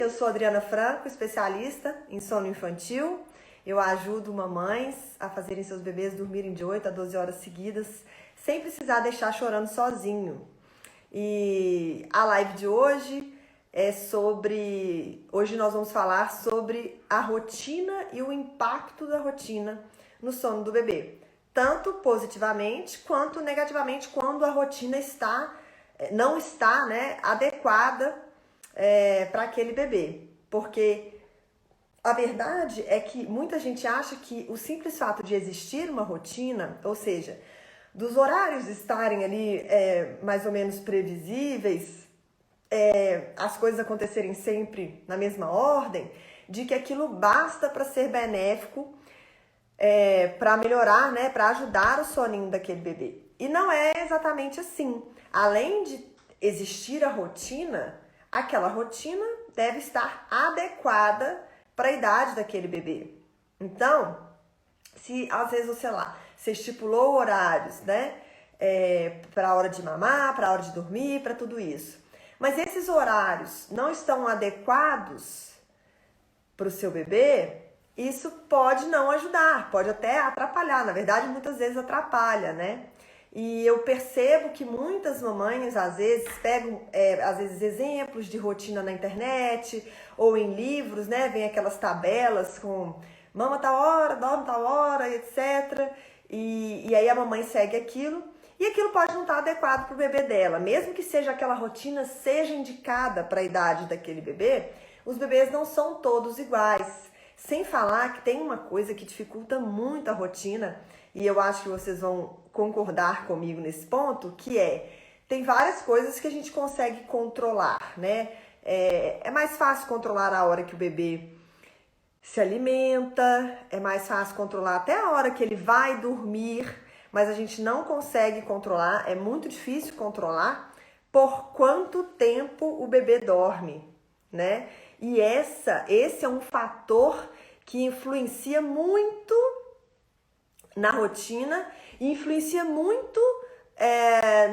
Eu sou Adriana Franco, especialista em sono infantil. Eu ajudo mamães a fazerem seus bebês dormirem de 8 a 12 horas seguidas, sem precisar deixar chorando sozinho. E a live de hoje é sobre... Hoje nós vamos falar sobre a rotina e o impacto da rotina no sono do bebê. Tanto positivamente quanto negativamente quando a rotina não está, adequada para aquele bebê. Porque a verdade é que muita gente acha que o simples fato de existir uma rotina, ou seja, dos horários estarem ali mais ou menos previsíveis, as coisas acontecerem sempre na mesma ordem, de que aquilo basta para ser benéfico, para melhorar, para ajudar o soninho daquele bebê. E não é exatamente assim. Além de existir a rotina, aquela rotina deve estar adequada para a idade daquele bebê. Então, se às vezes você estipulou horários, para a hora de mamar, para a hora de dormir, para tudo isso, mas esses horários não estão adequados para o seu bebê, isso pode não ajudar, pode até atrapalhar. Na verdade, muitas vezes atrapalha, E eu percebo que muitas mamães, às vezes, pegam, exemplos de rotina na internet ou em livros, Vem aquelas tabelas com mama tal hora, dorme tal hora, etc. E aí a mamãe segue aquilo e aquilo pode não estar adequado para o bebê dela. Mesmo que seja aquela rotina, seja indicada para a idade daquele bebê, os bebês não são todos iguais. Sem falar que tem uma coisa que dificulta muito a rotina, e eu acho que vocês vão concordar comigo nesse ponto, que tem várias coisas que a gente consegue controlar, É mais fácil controlar a hora que o bebê se alimenta, é mais fácil controlar até a hora que ele vai dormir, mas a gente não consegue controlar, é muito difícil controlar por quanto tempo o bebê dorme, E esse é um fator que influencia muito na rotina e influencia muito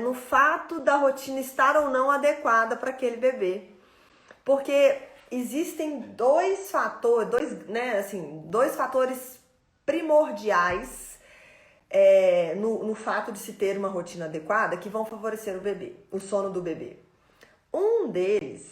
no fato da rotina estar ou não adequada para aquele bebê. Porque existem dois fatores primordiais no fato de se ter uma rotina adequada que vão favorecer o sono do bebê. Um deles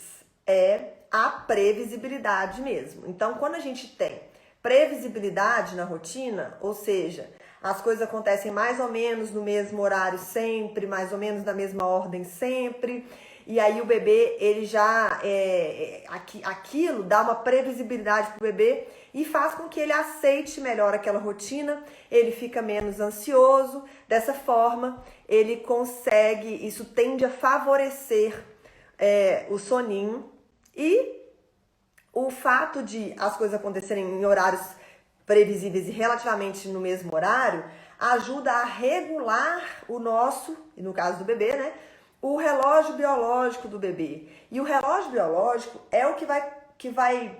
é a previsibilidade mesmo. Então, quando a gente tem previsibilidade na rotina, ou seja, as coisas acontecem mais ou menos no mesmo horário sempre, mais ou menos na mesma ordem sempre, e aí o bebê, ele já, aquilo dá uma previsibilidade para o bebê e faz com que ele aceite melhor aquela rotina, ele fica menos ansioso, dessa forma ele consegue, isso tende a favorecer o soninho. E o fato de as coisas acontecerem em horários previsíveis e relativamente no mesmo horário ajuda a regular o nosso, e no caso do bebê, o relógio biológico do bebê. E o relógio biológico é o que vai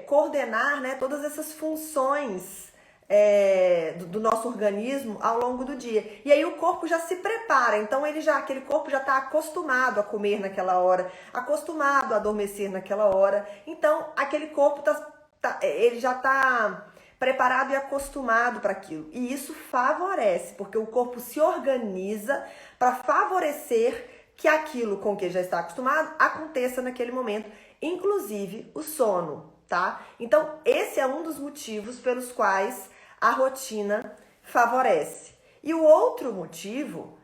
coordenar, todas essas funções do nosso organismo ao longo do dia. E aí o corpo já se prepara, então aquele corpo já está acostumado a comer naquela hora, acostumado a adormecer naquela hora, então aquele corpo ele já está preparado e acostumado para aquilo. E isso favorece, porque o corpo se organiza para favorecer que aquilo com que já está acostumado aconteça naquele momento, inclusive o sono, tá? Então esse é um dos motivos pelos quais a rotina favorece. E o outro motivo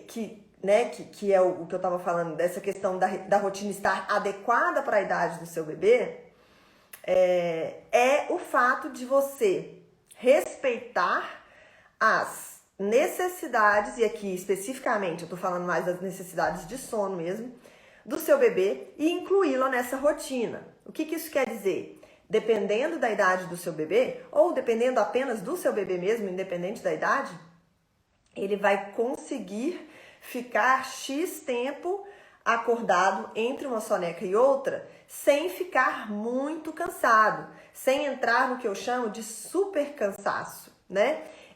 que é o que eu estava falando, dessa questão da rotina estar adequada para a idade do seu bebê, é o fato de você respeitar as necessidades, e aqui especificamente eu estou falando mais das necessidades de sono mesmo, do seu bebê e incluí-la nessa rotina. O que isso quer dizer? Dependendo da idade do seu bebê, ou dependendo apenas do seu bebê mesmo, independente da idade, ele vai conseguir ficar X tempo acordado entre uma soneca e outra, sem ficar muito cansado, sem entrar no que eu chamo de super cansaço,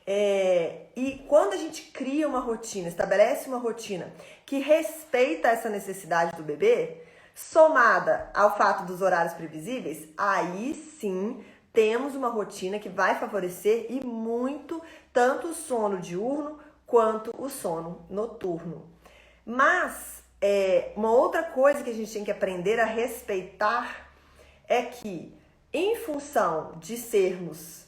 E quando a gente cria uma rotina, estabelece uma rotina que respeita essa necessidade do bebê, somada ao fato dos horários previsíveis, aí sim temos uma rotina que vai favorecer e muito tanto o sono diurno quanto o sono noturno. Mas uma outra coisa que a gente tem que aprender a respeitar é que, em função de sermos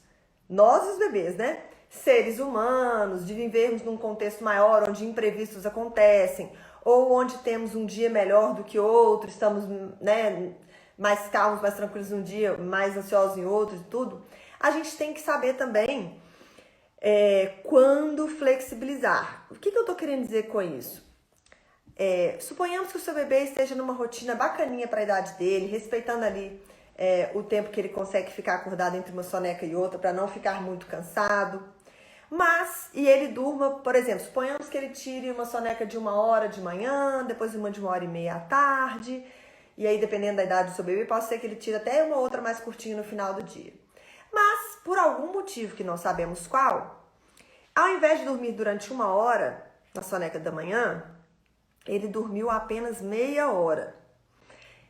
nós os bebês, né, seres humanos, de vivermos num contexto maior onde imprevistos acontecem, ou onde temos um dia melhor do que outro, estamos, né, mais calmos, mais tranquilos num dia, mais ansiosos em outro e tudo, a gente tem que saber também quando flexibilizar. O que eu tô querendo dizer com isso? Suponhamos que o seu bebê esteja numa rotina bacaninha para a idade dele, respeitando ali o tempo que ele consegue ficar acordado entre uma soneca e outra para não ficar muito cansado. E ele durma, por exemplo, suponhamos que ele tire uma soneca de 1 hora de manhã, depois uma de 1h30 à tarde, e aí dependendo da idade do seu bebê, pode ser que ele tire até uma outra mais curtinha no final do dia. Mas, por algum motivo que não sabemos qual, ao invés de dormir durante 1 hora na soneca da manhã, ele dormiu apenas meia hora.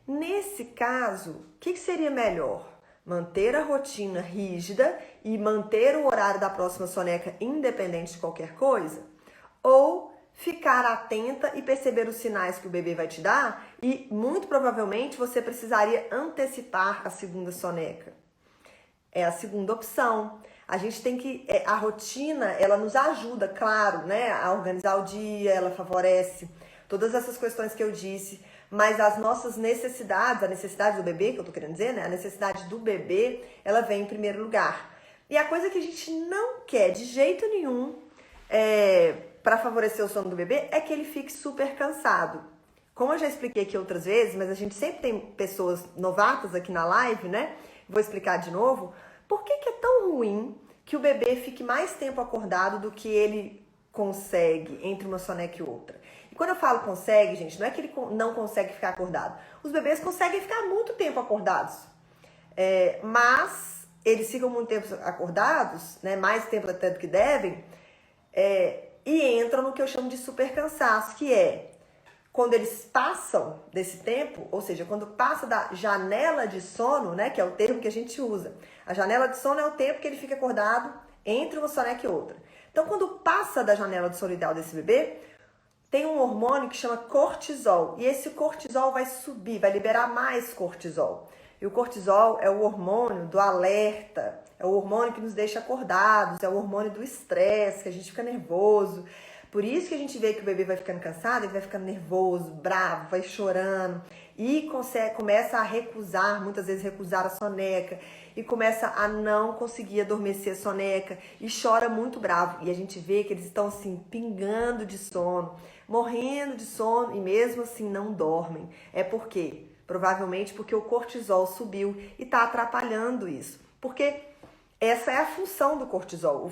Nesse caso, o que seria melhor? Manter a rotina rígida e manter o horário da próxima soneca independente de qualquer coisa? Ou ficar atenta e perceber os sinais que o bebê vai te dar e, muito provavelmente, você precisaria antecipar a segunda soneca? É a segunda opção. A gente tem que... a rotina, ela nos ajuda, claro, né, a organizar o dia, ela favorece todas essas questões que eu disse, mas as nossas necessidades, a necessidade do bebê, que eu tô querendo dizer, né? A necessidade do bebê, ela vem em primeiro lugar. E a coisa que a gente não quer de jeito nenhum para favorecer o sono do bebê é que ele fique super cansado. Como eu já expliquei aqui outras vezes, mas a gente sempre tem pessoas novatas aqui na live, né? Vou explicar de novo. Por que é tão ruim que o bebê fique mais tempo acordado do que ele consegue entre uma soneca e outra? E quando eu falo consegue, gente, não é que ele não consegue ficar acordado. Os bebês conseguem ficar muito tempo acordados. Mas eles ficam muito tempo acordados, né, mais tempo até do que devem, e entram no que eu chamo de super cansaço, que é quando eles passam desse tempo, ou seja, quando passa da janela de sono, né, que é o termo que a gente usa. A janela de sono é o tempo que ele fica acordado entre uma soneca e outra. Então, quando passa da janela de sono ideal desse bebê, tem um hormônio que chama cortisol. E esse cortisol vai subir, vai liberar mais cortisol. E o cortisol é o hormônio do alerta, é o hormônio que nos deixa acordados, é o hormônio do estresse, que a gente fica nervoso. Por isso que a gente vê que o bebê vai ficando cansado, ele vai ficando nervoso, bravo, vai chorando e começa a recusar, muitas vezes recusar a soneca, e começa a não conseguir adormecer a soneca e chora muito bravo. E a gente vê que eles estão assim, pingando de sono, morrendo de sono e mesmo assim não dormem. É por quê? Provavelmente porque o cortisol subiu e está atrapalhando isso. Porque essa é a função do cortisol.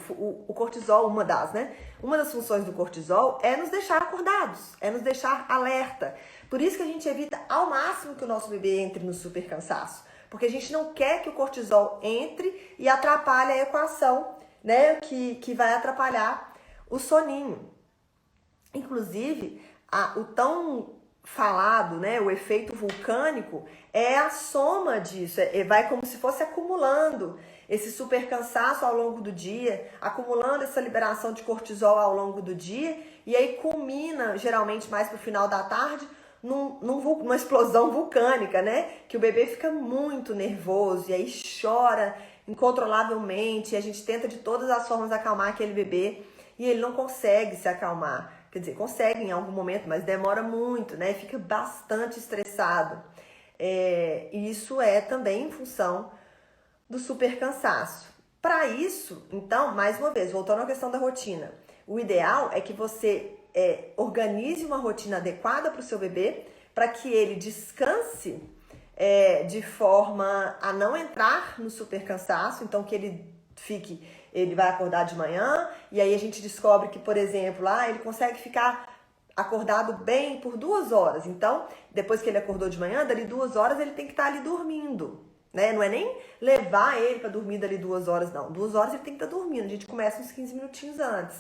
O cortisol, uma das funções do cortisol é nos deixar acordados, é nos deixar alerta. Por isso que a gente evita ao máximo que o nosso bebê entre no super cansaço. Porque a gente não quer que o cortisol entre e atrapalhe a equação, né? Que vai atrapalhar o soninho. Inclusive, o tão falado, né? O efeito vulcânico é a soma disso. Vai como se fosse acumulando esse super cansaço ao longo do dia, acumulando essa liberação de cortisol ao longo do dia, e aí culmina, geralmente mais pro final da tarde, numa explosão vulcânica, né? Que o bebê fica muito nervoso e aí chora incontrolavelmente, e a gente tenta de todas as formas acalmar aquele bebê e ele não consegue se acalmar. Quer dizer, consegue em algum momento, mas demora muito, né? Fica bastante estressado. E isso é também em função do super cansaço. Para isso, então, mais uma vez, voltando à questão da rotina, o ideal é que você organize uma rotina adequada para o seu bebê, para que ele descanse de forma a não entrar no super cansaço, então que ele vai acordar de manhã, e aí a gente descobre que, por exemplo, ele consegue ficar acordado bem por 2 horas. Então, depois que ele acordou de manhã, dali 2 horas ele tem que estar ali dormindo, né? Não é nem levar ele para dormir dali 2 horas, não. 2 horas ele tem que estar dormindo. A gente começa uns 15 minutinhos antes.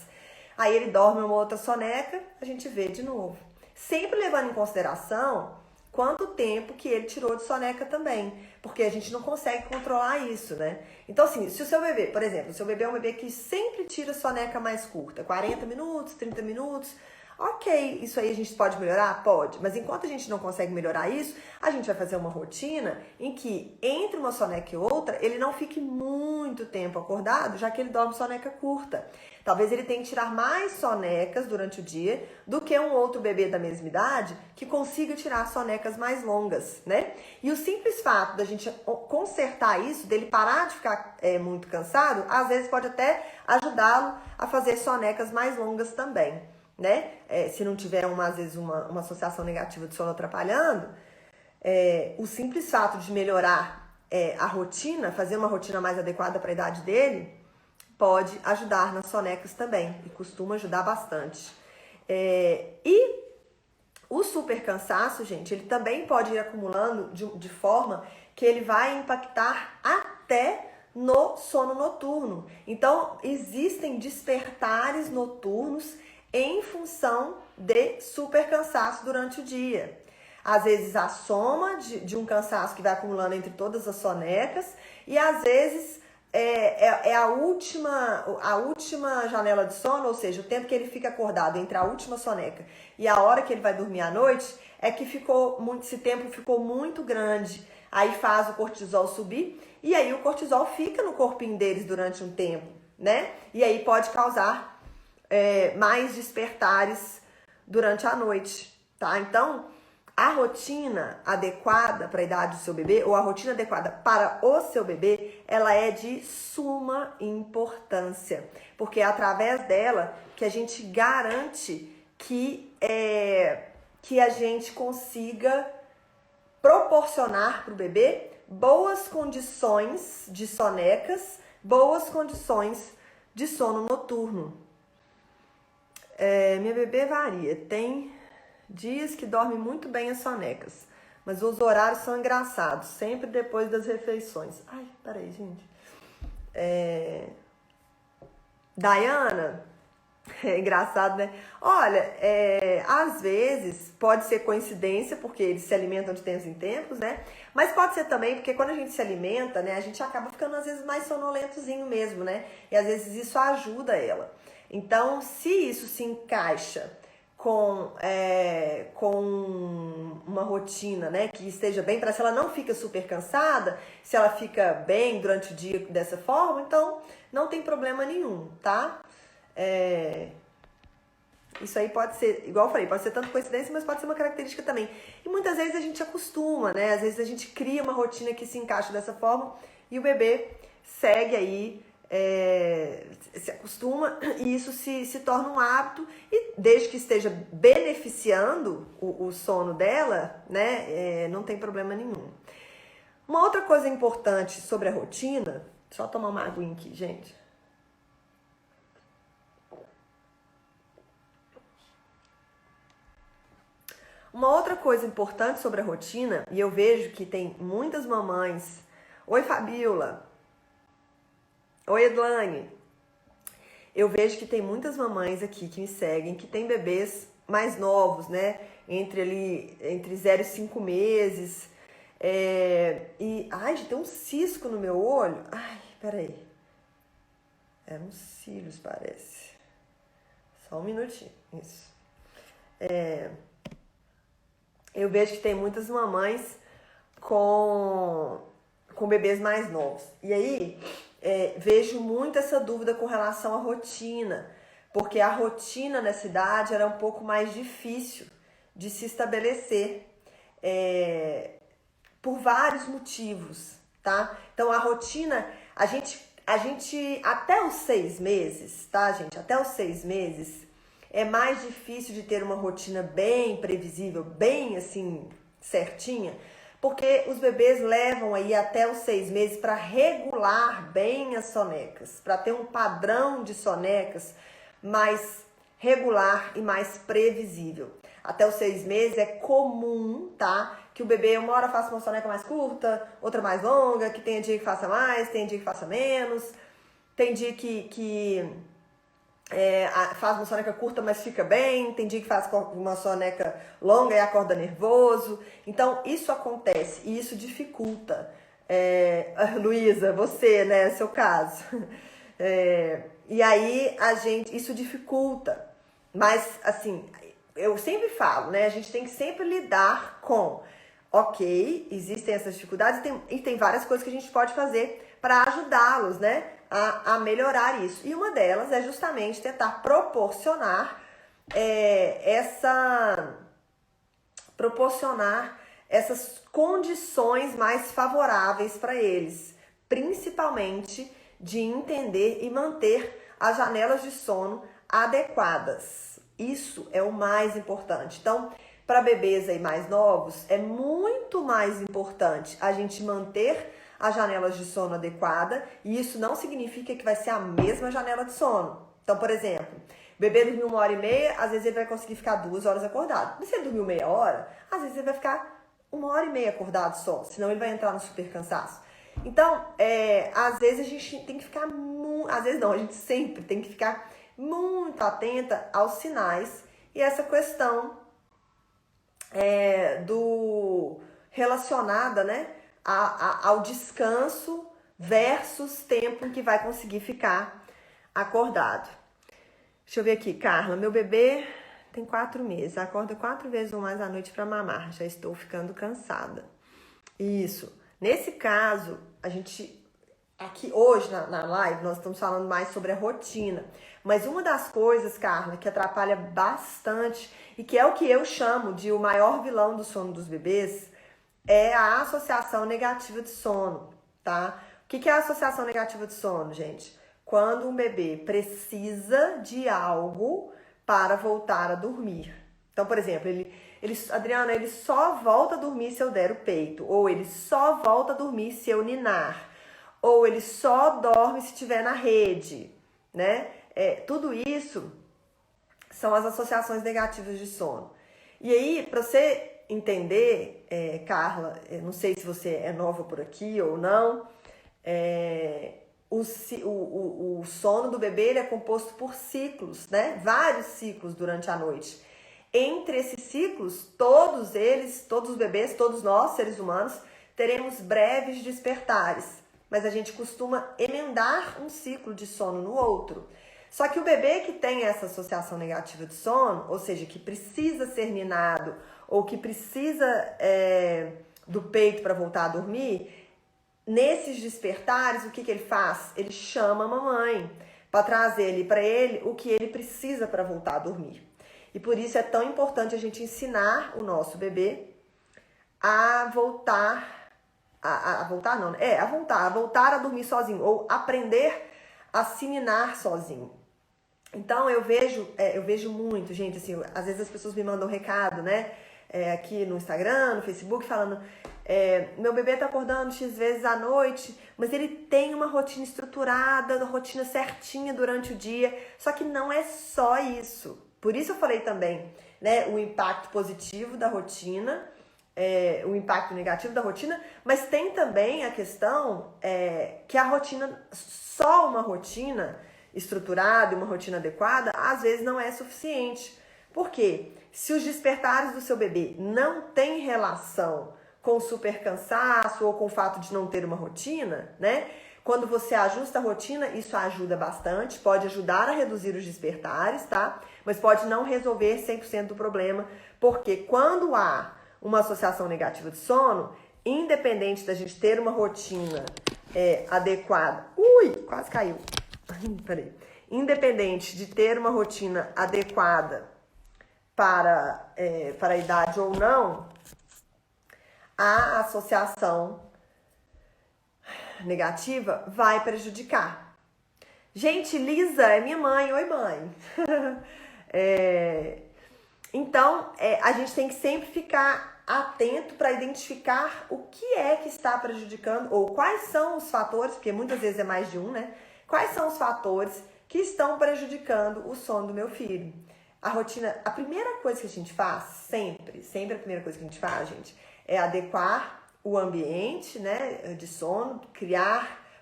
Aí ele dorme uma outra soneca, a gente vê de novo. Sempre levando em consideração quanto tempo que ele tirou de soneca também, porque a gente não consegue controlar isso, né? Então, assim, se o seu bebê, por exemplo, o seu bebê é um bebê que sempre tira soneca mais curta, 40 minutos, 30 minutos, ok, isso aí a gente pode melhorar? Pode, mas enquanto a gente não consegue melhorar isso, a gente vai fazer uma rotina em que entre uma soneca e outra, ele não fique muito tempo acordado, já que ele dorme soneca curta. Talvez ele tenha que tirar mais sonecas durante o dia do que um outro bebê da mesma idade que consiga tirar sonecas mais longas, né? E o simples fato da gente consertar isso, dele parar de ficar muito cansado, às vezes pode até ajudá-lo a fazer sonecas mais longas também, né? Se não tiver, às vezes, uma associação negativa de sono atrapalhando, o simples fato de melhorar a rotina, fazer uma rotina mais adequada para a idade dele, pode ajudar nas sonecas também, e costuma ajudar bastante. E o super cansaço, gente, ele também pode ir acumulando de forma que ele vai impactar até no sono noturno. Então, existem despertares noturnos em função de super cansaço durante o dia. Às vezes a soma de um cansaço que vai acumulando entre todas as sonecas, e às vezes a última janela de sono, ou seja, o tempo que ele fica acordado entre a última soneca e a hora que ele vai dormir à noite, é que esse tempo ficou muito grande. Aí faz o cortisol subir, e aí o cortisol fica no corpinho deles durante um tempo, né? E aí pode causar mais despertares durante a noite, tá? Então, a rotina adequada para a idade do seu bebê, ou a rotina adequada para o seu bebê, ela é de suma importância, porque é através dela que a gente garante que a gente consiga proporcionar para o bebê boas condições de sonecas, boas condições de sono noturno. Minha bebê varia, tem dias que dorme muito bem as sonecas, mas os horários são engraçados, sempre depois das refeições. Ai, peraí, gente. Dayana, é engraçado, né? Olha, às vezes pode ser coincidência, porque eles se alimentam de tempos em tempos, né? Mas pode ser também porque quando a gente se alimenta, né, a gente acaba ficando às vezes mais sonolentozinho mesmo, né? E às vezes isso ajuda ela. Então, se isso se encaixa com uma rotina, né, que esteja bem, para se ela não fica super cansada, se ela fica bem durante o dia dessa forma, então não tem problema nenhum, tá? Isso aí pode ser, igual eu falei, pode ser tanto coincidência, mas pode ser uma característica também. E muitas vezes a gente acostuma, né? Às vezes a gente cria uma rotina que se encaixa dessa forma e o bebê segue aí, se acostuma, e isso se torna um hábito, e desde que esteja beneficiando o sono dela, né, não tem problema nenhum. Uma outra coisa importante sobre a rotina, só tomar uma aguinha aqui, gente. Uma outra coisa importante sobre a rotina, e eu vejo que tem muitas mamães. Oi, Fabiola. Oi, Edlane. Eu vejo que tem muitas mamães aqui que me seguem, que tem bebês mais novos, né? Entre 0 e 5 meses. Ai, gente, tem um cisco no meu olho. Ai, peraí. Eram uns cílios, parece. Só um minutinho. Isso. Eu vejo que tem muitas mamães com bebês mais novos. E aí, vejo muito essa dúvida com relação à rotina, porque a rotina nessa idade era um pouco mais difícil de se estabelecer, por vários motivos, tá? Então, a rotina, a gente até os 6 meses, tá, gente? Até os 6 meses, é mais difícil de ter uma rotina bem previsível, bem assim, certinha, porque os bebês levam aí até os 6 meses para regular bem as sonecas, para ter um padrão de sonecas mais regular e mais previsível. Até os 6 meses é comum, tá? Que o bebê uma hora faça uma soneca mais curta, outra mais longa, que tenha dia que faça mais, tenha dia que faça menos, tem dia que faz uma soneca curta, mas fica bem. Tem dia que faz uma soneca longa e acorda nervoso. Então, isso acontece e isso dificulta. Luísa, você, né? Seu caso. E aí, isso dificulta. Mas, assim, eu sempre falo, né? A gente tem que sempre lidar com, ok, existem essas dificuldades e tem várias coisas que a gente pode fazer para ajudá-los, né? A melhorar isso. E uma delas é justamente tentar proporcionar essas condições mais favoráveis para eles, principalmente de entender e manter as janelas de sono adequadas. Isso é o mais importante. Então, para bebês aí mais novos, é muito mais importante a gente manter as janelas de sono adequada, e isso não significa que vai ser a mesma janela de sono. Então, por exemplo, o bebê dormiu 1h30, às vezes ele vai conseguir ficar 2 horas acordado. Mas se ele dormiu meia hora, às vezes ele vai ficar 1h30 acordado só, senão ele vai entrar no super cansaço. Então, às vezes a gente tem que ficar às vezes não, a gente sempre tem que ficar muito atenta aos sinais e essa questão relacionada, né, ao descanso versus tempo em que vai conseguir ficar acordado. Deixa eu ver aqui, Carla, meu bebê tem 4 meses, acorda 4 vezes ou mais à noite para mamar, já estou ficando cansada. Isso. Nesse caso, a gente, aqui hoje na live, nós estamos falando mais sobre a rotina. Mas uma das coisas, Carla, que atrapalha bastante e que é o que eu chamo de o maior vilão do sono dos bebês é a associação negativa de sono, tá? O que é a associação negativa de sono, gente? Quando um bebê precisa de algo para voltar a dormir. Então, por exemplo, Adriana, ele só volta a dormir se eu der o peito, ou ele só volta a dormir se eu ninar, ou ele só dorme se estiver na rede, né? Tudo isso são as associações negativas de sono. E aí, para você entender, Carla, não sei se você é nova por aqui ou não, o sono do bebê ele é composto por ciclos, né? Vários ciclos durante a noite. Entre esses ciclos, todos os bebês, todos nós, seres humanos, teremos breves despertares, mas a gente costuma emendar um ciclo de sono no outro. Só que o bebê que tem essa associação negativa de sono, ou seja, que precisa ser ninado ou que precisa do peito para voltar a dormir, nesses despertares, o que ele faz? Ele chama a mamãe para trazer para ele o que ele precisa para voltar a dormir. E por isso é tão importante a gente ensinar o nosso bebê a voltar a dormir sozinho, ou aprender a se ninar sozinho. Então eu vejo muito, gente, assim, às vezes as pessoas me mandam recado, né? Aqui no Instagram, no Facebook, falando meu bebê tá acordando X vezes à noite, mas ele tem uma rotina estruturada, uma rotina certinha durante o dia, só que não é só isso. Por isso eu falei também, né, o impacto positivo da rotina, o impacto negativo da rotina, mas tem também a questão que a rotina, só uma rotina estruturada, uma rotina adequada, às vezes não é suficiente. Por quê? Se os despertares do seu bebê não têm relação com o super cansaço ou com o fato de não ter uma rotina, né? Quando você ajusta a rotina, isso ajuda bastante, pode ajudar a reduzir os despertares, tá? Mas pode não resolver 100% do problema, porque quando há uma associação negativa de sono, independente da gente ter uma rotina adequada... Ui, quase caiu. Peraí. Independente de ter uma rotina adequada para a idade ou não, a associação negativa vai prejudicar. Gente, Lisa é minha mãe. Oi, mãe. Então, a gente tem que sempre ficar atento para identificar o que é que está prejudicando, ou quais são os fatores, porque muitas vezes é mais de um, né? Quais são os fatores que estão prejudicando o sono do meu filho? A rotina, a primeira coisa que a gente faz, sempre a primeira coisa que a gente faz, gente, é adequar o ambiente, né, de sono,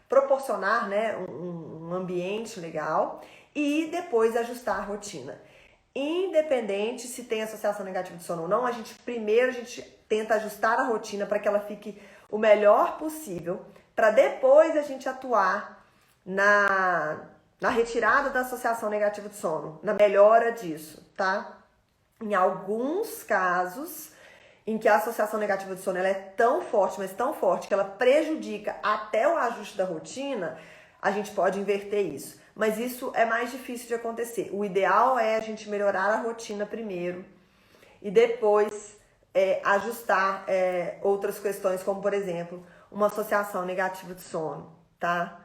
proporcionar, né, um ambiente legal e depois ajustar a rotina. Independente se tem associação negativa de sono ou não, primeiro a gente tenta ajustar a rotina para que ela fique o melhor possível, para depois a gente atuar na retirada da associação negativa de sono, na melhora disso, tá? Em alguns casos em que a associação negativa de sono ela é tão forte, mas tão forte, que ela prejudica até o ajuste da rotina, a gente pode inverter isso. Mas isso é mais difícil de acontecer. O ideal é a gente melhorar a rotina primeiro e depois ajustar outras questões, como, por exemplo, uma associação negativa de sono, tá?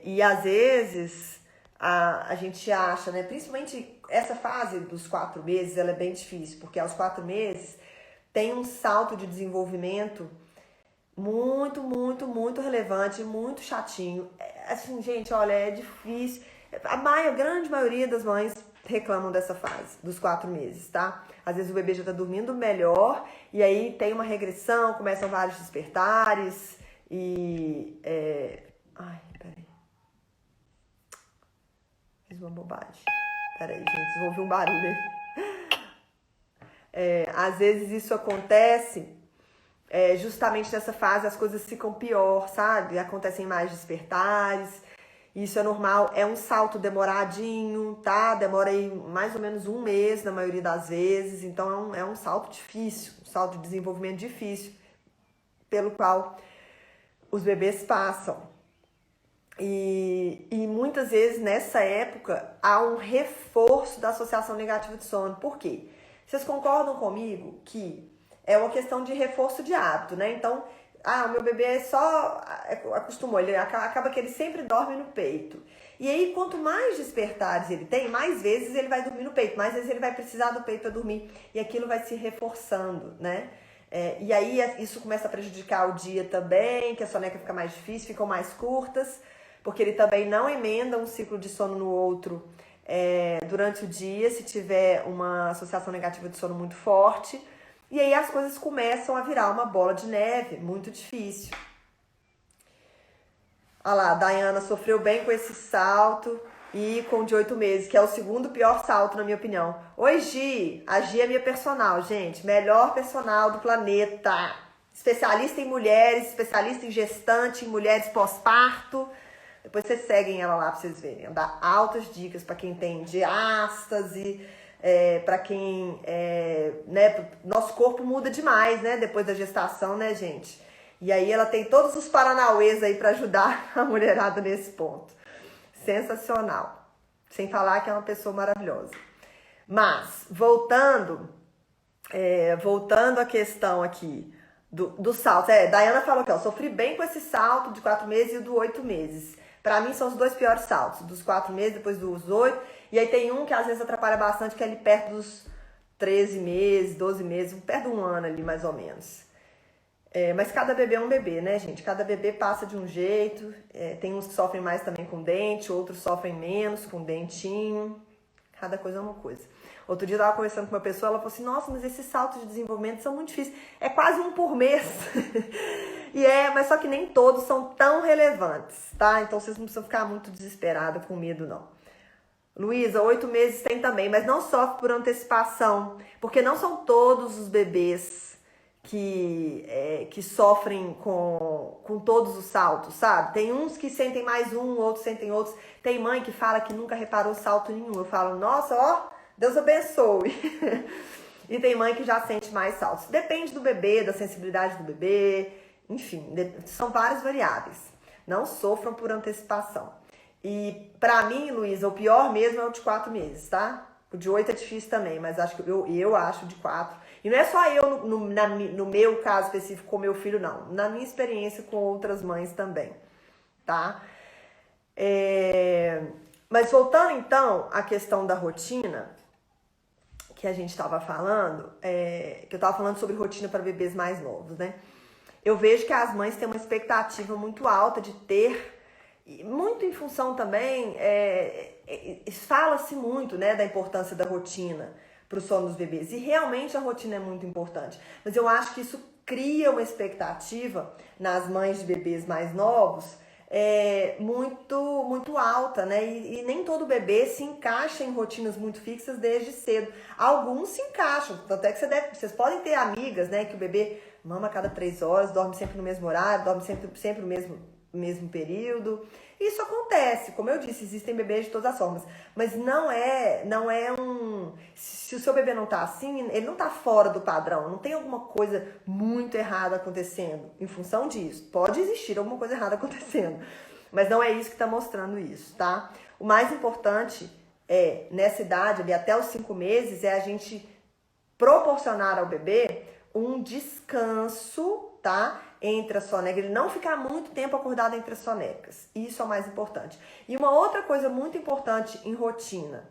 E às vezes a gente acha, né? Principalmente essa fase dos 4 meses, ela é bem difícil, porque aos 4 meses tem um salto de desenvolvimento muito, muito, muito relevante, muito chatinho. Assim, gente, olha, é difícil. A grande maioria das mães reclamam dessa fase, dos 4 meses, tá? Às vezes o bebê já tá dormindo melhor, e aí tem uma regressão, começam vários despertares, e... Ai, peraí. Fiz uma bobagem. Peraí, gente, ouvi um barulho aí. Às vezes isso acontece... justamente nessa fase as coisas ficam pior, sabe? Acontecem mais despertares, isso é normal, é um salto demoradinho, tá? Demora aí mais ou menos 1 mês na maioria das vezes, então é um salto difícil, um salto de desenvolvimento difícil, pelo qual os bebês passam. E muitas vezes nessa época há um reforço da associação negativa de sono. Por quê? Vocês concordam comigo que é uma questão de reforço de hábito, né? Então, o meu bebê só acostumou, ele acaba que ele sempre dorme no peito. E aí, quanto mais despertares ele tem, mais vezes ele vai dormir no peito, mais vezes ele vai precisar do peito para dormir. E aquilo vai se reforçando, né? E aí, isso começa a prejudicar o dia também, que a soneca fica mais difícil, ficam mais curtas, porque ele também não emenda um ciclo de sono no outro durante o dia, se tiver uma associação negativa de sono muito forte. E aí as coisas começam a virar uma bola de neve, muito difícil. Olha lá, a Dayana sofreu bem com esse salto e com o de 8 meses, que é o segundo pior salto, na minha opinião. Oi, Gi! A Gi é minha personal, gente. Melhor personal do planeta. Especialista em mulheres, especialista em gestante, em mulheres pós-parto. Depois vocês seguem ela lá pra vocês verem. Ela dá altas dicas pra quem tem diástase, para quem, né, nosso corpo muda demais, né, depois da gestação, né, gente? E aí ela tem todos os paranauês aí para ajudar a mulherada nesse ponto. Sensacional. Sem falar que é uma pessoa maravilhosa. Mas, voltando à questão aqui do salto. Dayana falou que sofri bem com esse salto de 4 meses e o do 8 meses. Pra mim são os 2 piores saltos, dos 4 meses, depois dos 8. E aí tem um que às vezes atrapalha bastante, que é ali perto dos 13 meses, 12 meses, perto de 1 ano ali, mais ou menos. Mas cada bebê é um bebê, né, gente? Cada bebê passa de um jeito. Tem uns que sofrem mais também com dente, outros sofrem menos com dentinho. Cada coisa é uma coisa. Outro dia eu tava conversando com uma pessoa, ela falou assim, nossa, mas esses saltos de desenvolvimento são muito difíceis. É quase 1 por mês. Mas só que nem todos são tão relevantes, tá? Então vocês não precisam ficar muito desesperados, com medo, não. Luísa, 8 meses tem também, mas não sofre por antecipação, porque não são todos os bebês que sofrem com todos os saltos, sabe? Tem uns que sentem mais outros sentem outros. Tem mãe que fala que nunca reparou salto nenhum. Eu falo, nossa, Deus abençoe. E tem mãe que já sente mais saltos. Depende do bebê, da sensibilidade do bebê, enfim, são várias variáveis. Não sofram por antecipação. E pra mim, Luísa, o pior mesmo é o de 4 meses, tá? O de 8 é difícil também, mas acho que eu acho o de 4. E não é só eu no meu caso específico com meu filho, não. Na minha experiência com outras mães também, tá? Mas voltando então à questão da rotina, que a gente estava falando, que eu estava falando sobre rotina para bebês mais novos, né? Eu vejo que as mães têm uma expectativa muito alta de ter, muito em função também, fala-se muito, né, da importância da rotina para o sono dos bebês. E realmente a rotina é muito importante. Mas eu acho que isso cria uma expectativa nas mães de bebês mais novos, muito alta, né? E nem todo bebê se encaixa em rotinas muito fixas desde cedo. Alguns se encaixam, tanto é que vocês podem ter amigas, né? Que o bebê mama a cada 3 horas, dorme sempre no mesmo horário, dorme sempre no mesmo período. Isso acontece, como eu disse, existem bebês de todas as formas, mas não é um... Se o seu bebê não tá assim, ele não tá fora do padrão, não tem alguma coisa muito errada acontecendo em função disso. Pode existir alguma coisa errada acontecendo, mas não é isso que tá mostrando isso, tá? O mais importante nessa idade, ali até os 5 meses, é a gente proporcionar ao bebê um descanso, tá? Entre a soneca, ele não ficar muito tempo acordado entre as sonecas. Isso é o mais importante. E uma outra coisa muito importante em rotina,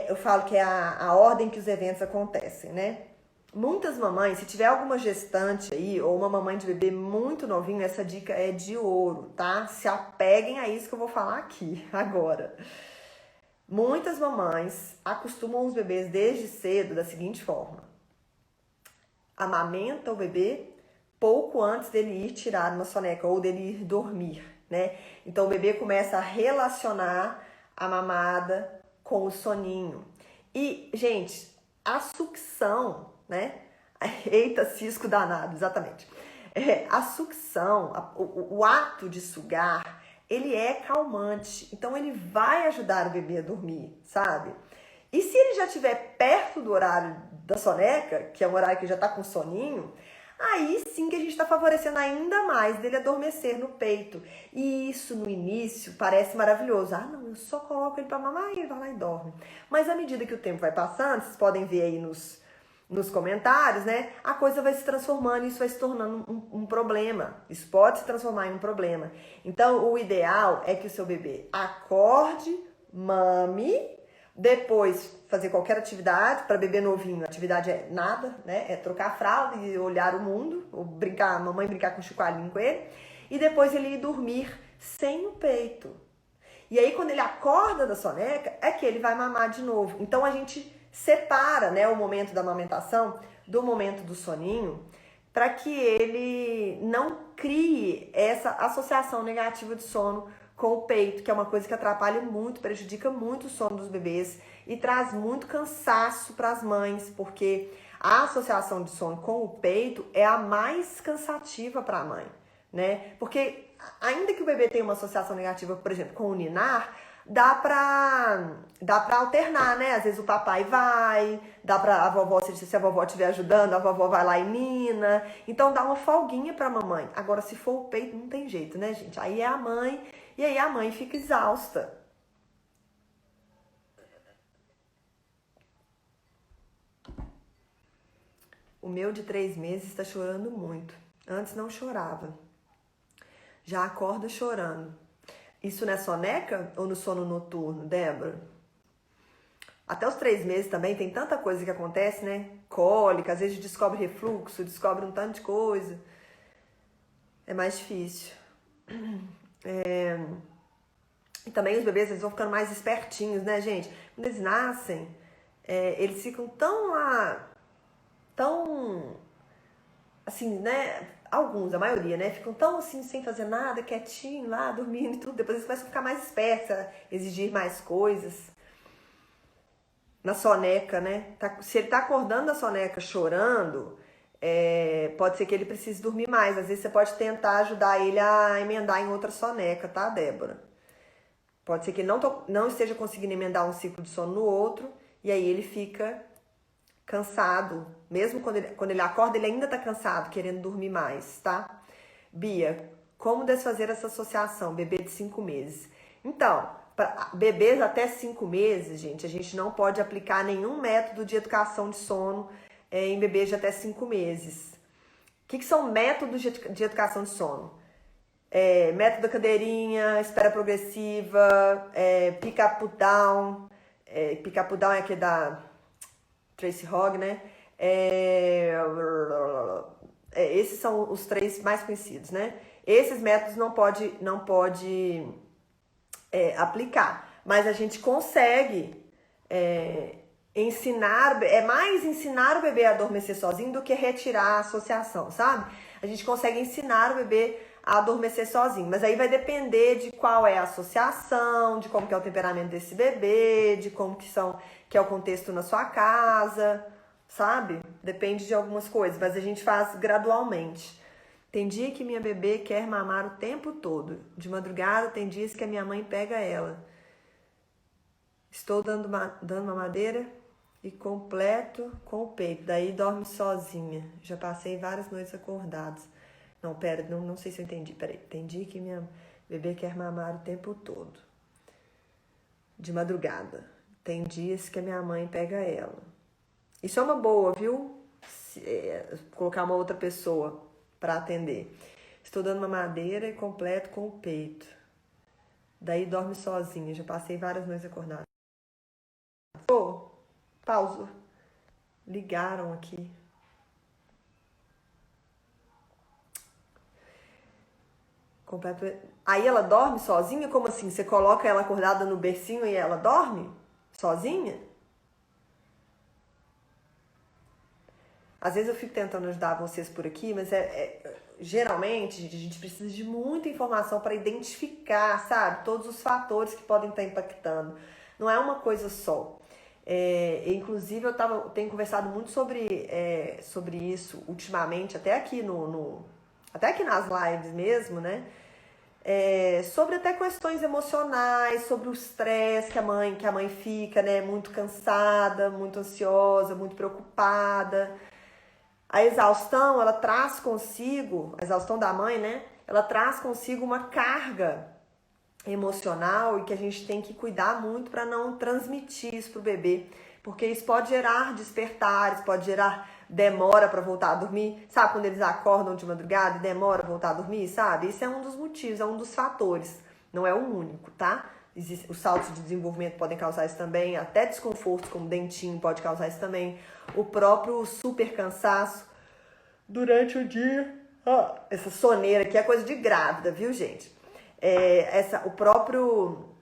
eu falo que é a ordem que os eventos acontecem, né? Muitas mamães, se tiver alguma gestante aí, ou uma mamãe de bebê muito novinho, essa dica é de ouro, tá? Se apeguem a isso que eu vou falar aqui, agora. Muitas mamães acostumam os bebês desde cedo da seguinte forma: amamenta o bebê pouco antes dele ir tirar uma soneca ou dele ir dormir, né? Então o bebê começa a relacionar a mamada com o soninho. E, gente, a sucção, né? Eita, cisco danado, exatamente. A sucção, o ato de sugar, ele é calmante. Então ele vai ajudar o bebê a dormir, sabe? E se ele já estiver perto do horário da soneca, que é um horário que já está com soninho, aí sim que a gente está favorecendo ainda mais dele adormecer no peito. E isso no início parece maravilhoso. Ah, não, eu só coloco ele para mamar e ele vai lá e dorme. Mas à medida que o tempo vai passando, vocês podem ver aí nos comentários, né? A coisa vai se transformando e isso vai se tornando um problema. Isso pode se transformar em um problema. Então, o ideal é que o seu bebê acorde, mame, depois fazer qualquer atividade. Para bebê novinho, atividade é nada, né? É trocar a fralda e olhar o mundo, ou brincar, a mamãe brincar com o chicoalinho com ele, e depois ele ir dormir sem o peito. E aí quando ele acorda da soneca, é que ele vai mamar de novo. Então a gente separa, né, o momento da amamentação do momento do soninho, para que ele não crie essa associação negativa de sono com o peito, que é uma coisa que atrapalha muito, prejudica muito o sono dos bebês e traz muito cansaço para as mães, porque a associação de sono com o peito é a mais cansativa para a mãe, né? Porque ainda que o bebê tenha uma associação negativa, por exemplo, com o ninar, dá pra alternar, né? Às vezes o papai vai, dá pra a vovó, se a vovó estiver ajudando, a vovó vai lá e nina. Então dá uma folguinha pra mamãe. Agora, se for o peito, não tem jeito, né, gente? Aí é a mãe, e aí a mãe fica exausta. O meu de 3 meses está chorando muito. Antes não chorava. Já acorda chorando. Isso não é soneca ou no sono noturno, Débora? Até os 3 meses também tem tanta coisa que acontece, né? Cólica, às vezes descobre refluxo, descobre um tanto de coisa. É mais difícil. E também os bebês, eles vão ficando mais espertinhos, né, gente? Quando eles nascem, eles ficam tão, assim, né? Alguns, a maioria, né? Ficam tão assim, sem fazer nada, quietinho lá, dormindo e tudo. Depois eles começam a ficar mais espertos, a exigir mais coisas. Na soneca, né? Se ele tá acordando da soneca chorando, pode ser que ele precise dormir mais. Às vezes você pode tentar ajudar ele a emendar em outra soneca, tá, Débora? Pode ser que ele não esteja conseguindo emendar um ciclo de sono no outro, e aí ele fica cansado. Mesmo quando ele acorda, ele ainda tá cansado, querendo dormir mais, tá? Bia, como desfazer essa associação? Bebê de 5 meses. Então, para bebês até 5 meses, gente, a gente não pode aplicar nenhum método de educação de sono em bebês de até 5 meses. O que são métodos de educação de sono? Método da cadeirinha, espera progressiva, pick-up put down. Pick-up put down é aquele da Tracy Hogg, né? Esses são os 3 mais conhecidos, né? Esses métodos não pode aplicar, mas a gente consegue ensinar, mais ensinar o bebê a adormecer sozinho do que retirar a associação, sabe? A gente consegue ensinar o bebê a adormecer sozinho. Mas aí vai depender de qual é a associação, de como que é o temperamento desse bebê, de como que é o contexto na sua casa, sabe? Depende de algumas coisas, mas a gente faz gradualmente. Tem dia que minha bebê quer mamar o tempo todo. De madrugada tem dias que a minha mãe pega ela. Estou dando mamadeira e completo com o peito. Daí dorme sozinha. Já passei várias noites acordadas. Não, pera, não sei se eu entendi. Peraí, entendi que minha bebê quer mamar o tempo todo. De madrugada. Tem dias que a minha mãe pega ela. Isso é uma boa, viu? Colocar uma outra pessoa para atender. Estou dando mamadeira e completo com o peito. Daí dorme sozinha. Já passei várias noites acordada. Oh, pausa. Ligaram aqui. Completo. Aí ela dorme sozinha? Como assim? Você coloca ela acordada no bercinho e ela dorme? Sozinha? Às vezes eu fico tentando ajudar vocês por aqui, mas geralmente a gente precisa de muita informação para identificar, sabe? Todos os fatores que podem estar impactando. Não é uma coisa só. Inclusive eu tenho conversado muito sobre isso ultimamente, até aqui até aqui nas lives mesmo, né? Sobre até questões emocionais, sobre o estresse que a mãe fica, né? Muito cansada, muito ansiosa, muito preocupada. A exaustão, ela traz consigo, a exaustão da mãe, né? Ela traz consigo uma carga emocional e que a gente tem que cuidar muito para não transmitir isso pro bebê, porque isso pode gerar despertares, pode gerar demora para voltar a dormir, sabe quando eles acordam de madrugada e demora a voltar a dormir, sabe? Isso é um dos motivos, é um dos fatores, não é o único, tá? Os saltos de desenvolvimento podem causar isso também, até desconfortos como dentinho pode causar isso também, o próprio super cansaço durante o dia, essa soneira aqui é coisa de grávida, viu, gente? O próprio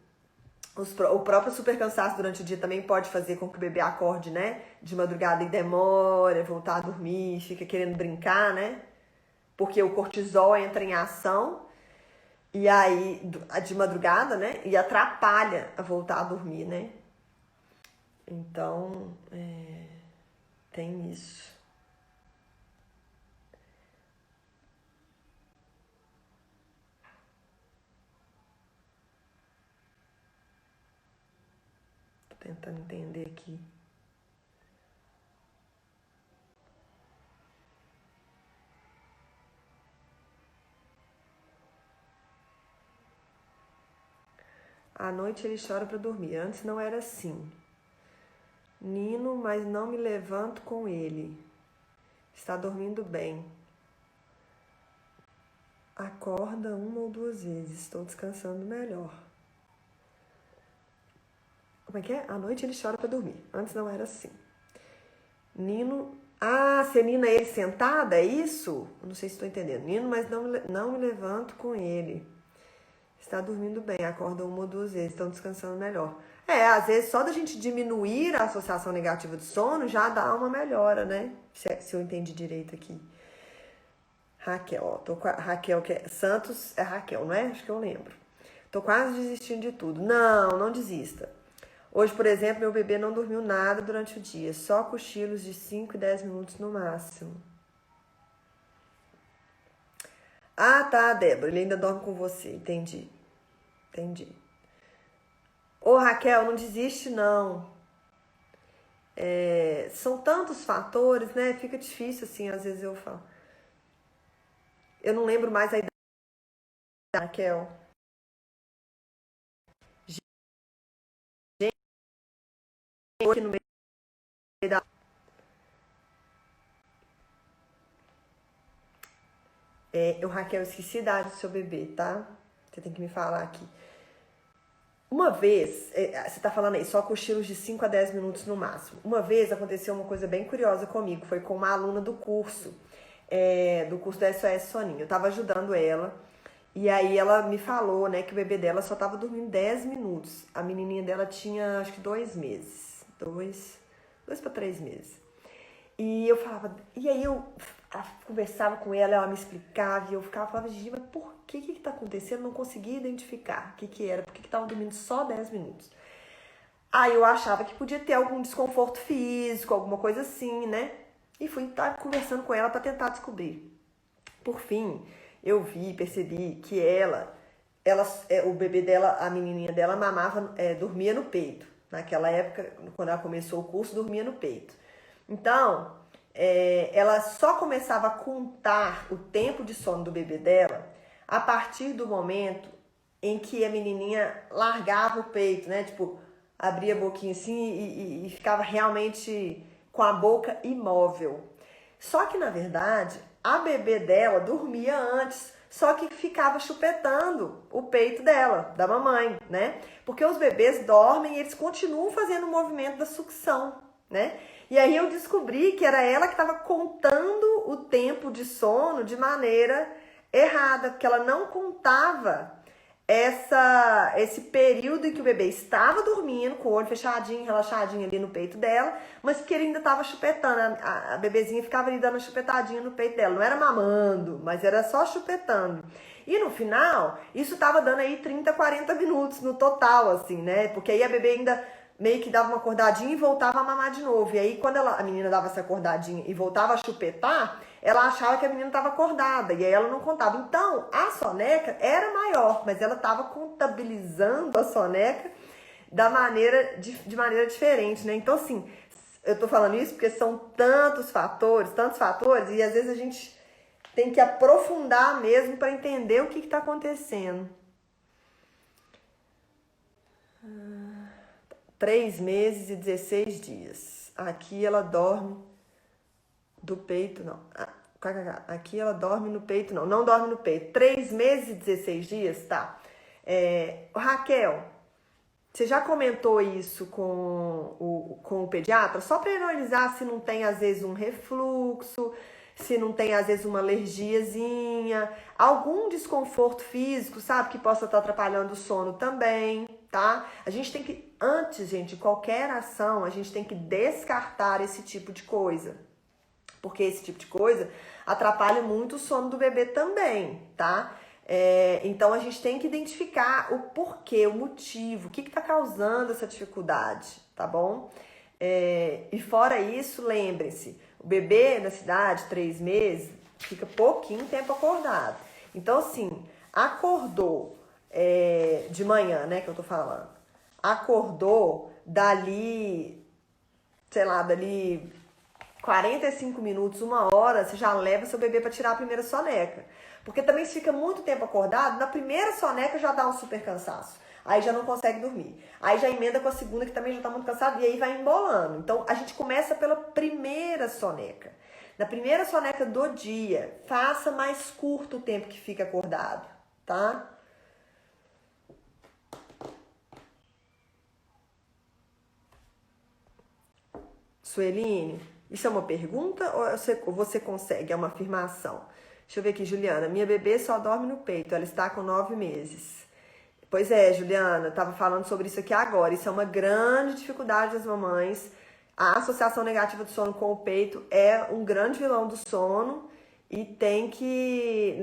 super cansaço durante o dia também pode fazer com que o bebê acorde, né? De madrugada e demore a voltar a dormir, fica querendo brincar, né? Porque o cortisol entra em ação e aí de madrugada, né? E atrapalha a voltar a dormir, né? Então, tem isso. Tô tentando entender aqui. À noite ele chora para dormir. Antes não era assim. Nino, mas não me levanto com ele. Está dormindo bem. Acorda uma ou duas vezes. Estou descansando melhor. Como é que é? À noite ele chora para dormir. Antes não era assim. Nino. Ah, você nina ele sentada? É isso? Não sei se estou entendendo. Nino, mas não me levanto com ele. Está dormindo bem. Acorda uma ou duas vezes. Estão descansando melhor. Às vezes só da gente diminuir a associação negativa do sono já dá uma melhora, né? Se eu entendi direito aqui. Raquel, ó, Raquel Santos é Raquel, não é? Acho que eu lembro. Tô quase desistindo de tudo. Não desista. Hoje, por exemplo, meu bebê não dormiu nada durante o dia, só cochilos de 5 e 10 minutos no máximo. Ah, tá, Débora, ele ainda dorme com você, entendi. Ô, Raquel, não desiste, não. São tantos fatores, né? Fica difícil, assim, às vezes eu falo. Eu não lembro mais a idade da Raquel. Gente, aqui no meio da... Raquel, eu esqueci a idade do seu bebê, tá? Você tem que me falar aqui. Uma vez, você tá falando aí, só cochilos de 5 a 10 minutos no máximo. Uma vez aconteceu uma coisa bem curiosa comigo, foi com uma aluna do curso da SOS Soninho. Eu tava ajudando ela, e aí ela me falou, né, que o bebê dela só tava dormindo 10 minutos. A menininha dela tinha, acho que 2 meses. 2 para 3 meses. E eu falava, e aí conversava com ela me explicava e eu falava, gente, mas por que tá acontecendo? Eu não conseguia identificar o que era, por que tava dormindo só 10 minutos. Aí eu achava que podia ter algum desconforto físico, alguma coisa assim, né? E fui estar conversando com ela para tentar descobrir. Por fim, eu percebi que o bebê dela, a menininha dela mamava, dormia no peito. Naquela época, quando ela começou o curso, dormia no peito. Então, ela só começava a contar o tempo de sono do bebê dela a partir do momento em que a menininha largava o peito, né? Tipo, abria a boquinha assim e ficava realmente com a boca imóvel. Só que, na verdade, a bebê dela dormia antes, só que ficava chupetando o peito dela, da mamãe, né? Porque os bebês dormem e eles continuam fazendo o movimento da sucção, né? E aí eu descobri que era ela que estava contando o tempo de sono de maneira errada, porque ela não contava esse período em que o bebê estava dormindo, com o olho fechadinho, relaxadinho ali no peito dela, mas que ele ainda estava chupetando. A bebezinha ficava ali dando uma chupetadinha no peito dela. Não era mamando, mas era só chupetando. E no final, isso estava dando aí 30, 40 minutos no total, assim, né? Porque aí a bebê ainda meio que dava uma acordadinha e voltava a mamar de novo. E aí, quando a menina dava essa acordadinha e voltava a chupetar, ela achava que a menina estava acordada, e aí ela não contava. Então, a soneca era maior, mas ela estava contabilizando a soneca de maneira diferente, né? Então, assim, eu tô falando isso porque são tantos fatores, e às vezes a gente tem que aprofundar mesmo para entender o que está acontecendo. 3 meses e 16 dias. Aqui ela dorme do peito, não. Aqui ela dorme no peito, não. Não dorme no peito. 3 meses e 16 dias, tá. Raquel, você já comentou isso com o pediatra? Só para analisar se não tem, às vezes, um refluxo, se não tem, às vezes, uma alergiazinha, algum desconforto físico, sabe, que possa estar atrapalhando o sono também, tá? A gente tem que, antes, gente, de qualquer ação, a gente tem que descartar esse tipo de coisa. Porque esse tipo de coisa atrapalha muito o sono do bebê também, tá? Então a gente tem que identificar o porquê, o motivo, o que está causando essa dificuldade, tá bom? E fora isso, lembrem-se, o bebê na cidade, 3 meses, fica pouquinho tempo acordado. Então, assim, acordou de manhã, né, que eu tô falando, acordou dali 45 minutos, 1 hora, você já leva seu bebê para tirar a primeira soneca. Porque também se fica muito tempo acordado, na primeira soneca já dá um super cansaço. Aí já não consegue dormir. Aí já emenda com a segunda, que também já tá muito cansado, e aí vai embolando. Então, a gente começa pela primeira soneca. Na primeira soneca do dia, faça mais curto o tempo que fica acordado, tá? Sueline, isso é uma pergunta ou você consegue? É uma afirmação? Deixa eu ver aqui, Juliana. Minha bebê só dorme no peito, ela está com 9 meses. Pois é, Juliana, estava falando sobre isso aqui agora. Isso é uma grande dificuldade das mamães. A associação negativa do sono com o peito é um grande vilão do sono e tem que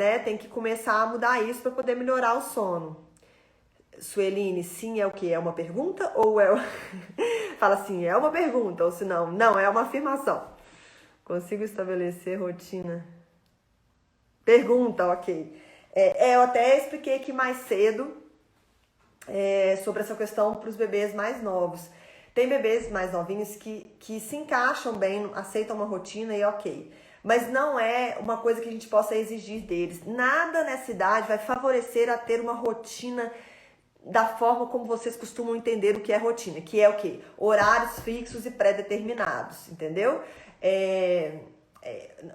começar a mudar isso para poder melhorar o sono. Sueline, sim é o quê? É uma pergunta ou é... Fala assim, é uma pergunta, ou se não, não, é uma afirmação. Consigo estabelecer rotina? Pergunta, ok. Eu até expliquei aqui mais cedo sobre essa questão para os bebês mais novos. Tem bebês mais novinhos que se encaixam bem, aceitam uma rotina e ok. Mas não é uma coisa que a gente possa exigir deles. Nada nessa idade vai favorecer a ter uma rotina da forma como vocês costumam entender o que é rotina, que é o quê? Horários fixos e pré-determinados, entendeu?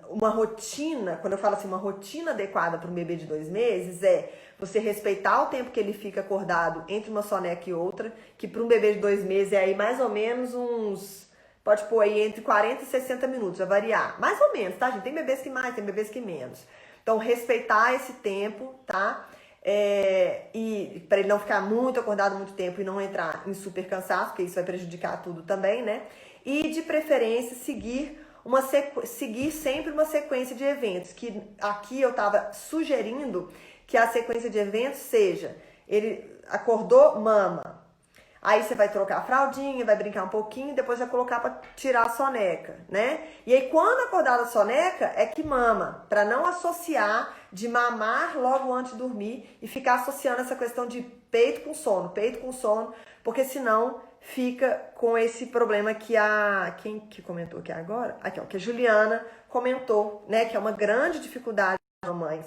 Uma rotina, quando eu falo assim, uma rotina adequada para um bebê de 2 meses é você respeitar o tempo que ele fica acordado entre uma soneca e outra, que para um bebê de 2 meses é aí mais ou menos pode pôr aí entre 40 e 60 minutos, vai variar. Mais ou menos, tá, gente? Tem bebês que mais, tem bebês que menos. Então, respeitar esse tempo, tá? E para ele não ficar muito acordado muito tempo e não entrar em super cansaço, porque isso vai prejudicar tudo também, né? E de preferência seguir seguir sempre uma sequência de eventos, que aqui eu estava sugerindo que a sequência de eventos seja, ele acordou, mama. Aí você vai trocar a fraldinha, vai brincar um pouquinho, depois vai colocar para tirar a soneca, né? E aí quando acordar da soneca é que mama, para não associar de mamar logo antes de dormir e ficar associando essa questão de peito com sono, porque senão fica com esse problema que quem que comentou aqui agora? Aqui, ó, que a Juliana comentou, né, que é uma grande dificuldade das mães.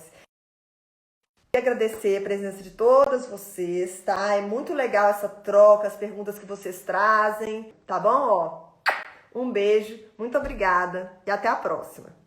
Agradecer a presença de todas vocês, tá? É muito legal essa troca, as perguntas que vocês trazem, tá bom? Ó, um beijo, muito obrigada e até a próxima.